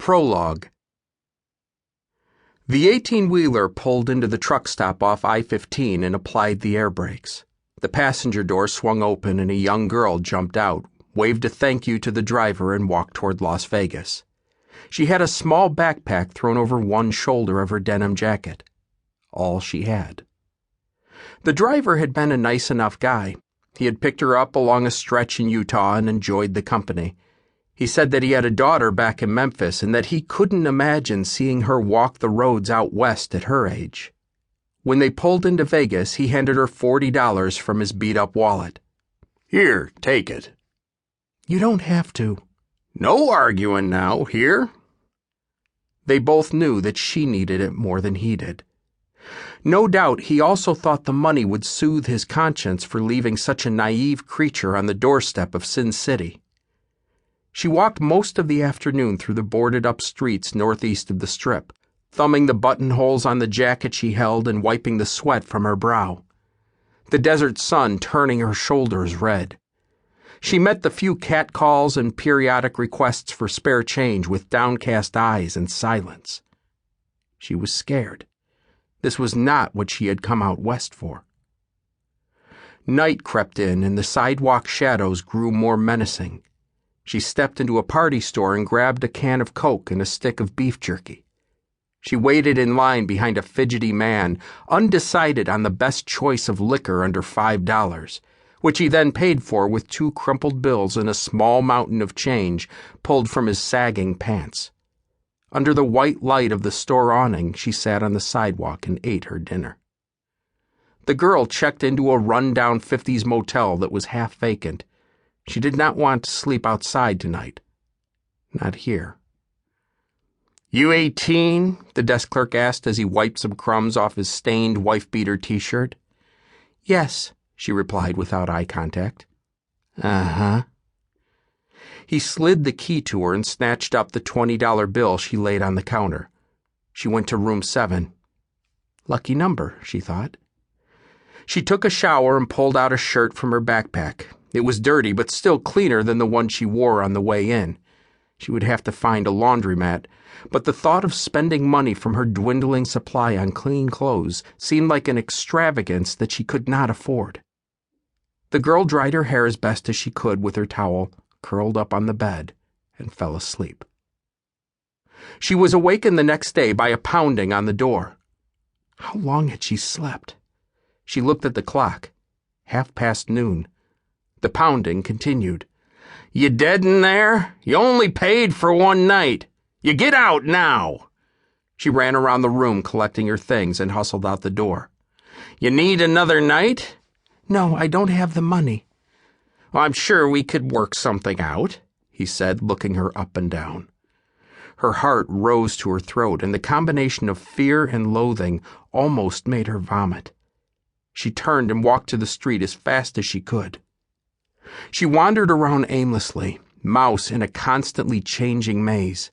Prologue. The 18-wheeler pulled into the truck stop off I-15 and applied the air brakes. The passenger door swung open and a young girl jumped out, waved a thank you to the driver, and walked toward Las Vegas. She had a small backpack thrown over one shoulder of her denim jacket. All she had. The driver had been a nice enough guy. He had picked her up along a stretch in Utah and enjoyed the company. He said that he had a daughter back in Memphis and that he couldn't imagine seeing her walk the roads out west at her age. When they pulled into Vegas, he handed her $40 from his beat-up wallet. "Here, take it." "You don't have to." "No arguing now, here." They both knew that she needed it more than he did. No doubt he also thought the money would soothe his conscience for leaving such a naive creature on the doorstep of Sin City. She walked most of the afternoon through the boarded-up streets northeast of the Strip, thumbing the buttonholes on the jacket she held and wiping the sweat from her brow, the desert sun turning her shoulders red. She met the few catcalls and periodic requests for spare change with downcast eyes and silence. She was scared. This was not what she had come out west for. Night crept in and the sidewalk shadows grew more menacing. She stepped into a party store and grabbed a can of Coke and a stick of beef jerky. She waited in line behind a fidgety man, undecided on the best choice of liquor under $5, which he then paid for with 2 crumpled bills and a small mountain of change pulled from his sagging pants. Under the white light of the store awning, she sat on the sidewalk and ate her dinner. The girl checked into a run-down 50s motel that was half vacant. She did not want to sleep outside tonight. Not here. "You 18?" the desk clerk asked as he wiped some crumbs off his stained wife-beater t-shirt. "Yes," she replied without eye contact. "Uh-huh." He slid the key to her and snatched up the $20 bill she laid on the counter. She went to room 7. Lucky number, she thought. She took a shower and pulled out a shirt from her backpack. It was dirty, but still cleaner than the one she wore on the way in. She would have to find a laundromat, but the thought of spending money from her dwindling supply on clean clothes seemed like an extravagance that she could not afford. The girl dried her hair as best as she could with her towel, curled up on the bed, and fell asleep. She was awakened the next day by a pounding on the door. How long had she slept? She looked at the clock. noon. The pounding continued. "You dead in there? You only paid for one night. You get out now." She ran around the room collecting her things and hustled out the door. "You need another night?" "No, I don't have the money." "Well, I'm sure we could work something out," he said, looking her up and down. Her heart rose to her throat, and the combination of fear and loathing almost made her vomit. She turned and walked to the street as fast as she could. She wandered around aimlessly, mouse in a constantly changing maze.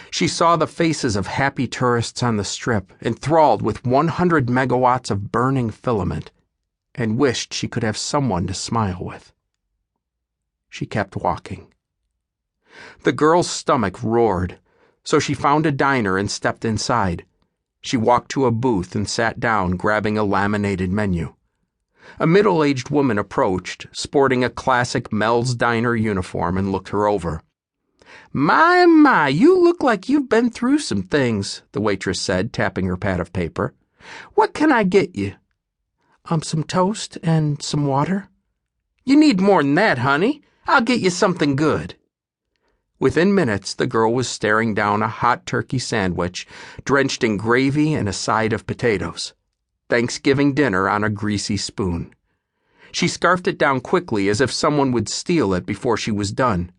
She saw the faces of happy tourists on the Strip, enthralled with 100 megawatts of burning filament, and wished she could have someone to smile with. She kept walking. The girl's stomach roared, so she found a diner and stepped inside. She walked to a booth and sat down, grabbing a laminated menu. A middle-aged woman approached, sporting a classic Mel's Diner uniform, and looked her over. My, you look like you've been through some things," the waitress said, tapping her pad of paper. "What can I get you?" Some toast and some water." "You need more than that, honey. I'll get you something good." Within minutes, the girl was staring down a hot turkey sandwich, drenched in gravy and a side of potatoes. Thanksgiving dinner on a greasy spoon. She scarfed it down quickly as if someone would steal it before she was done.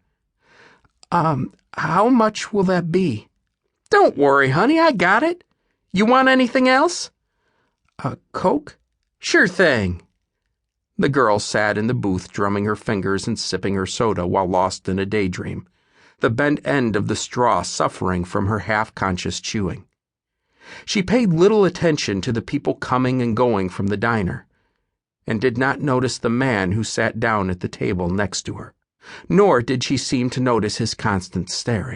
How much will that be?" "Don't worry, honey, I got it. You want anything else?" Coke?" "Sure thing." The girl sat in the booth, drumming her fingers and sipping her soda while lost in a daydream, the bent end of the straw suffering from her half-conscious chewing. She paid little attention to the people coming and going from the diner, and did not notice the man who sat down at the table next to her, nor did she seem to notice his constant staring.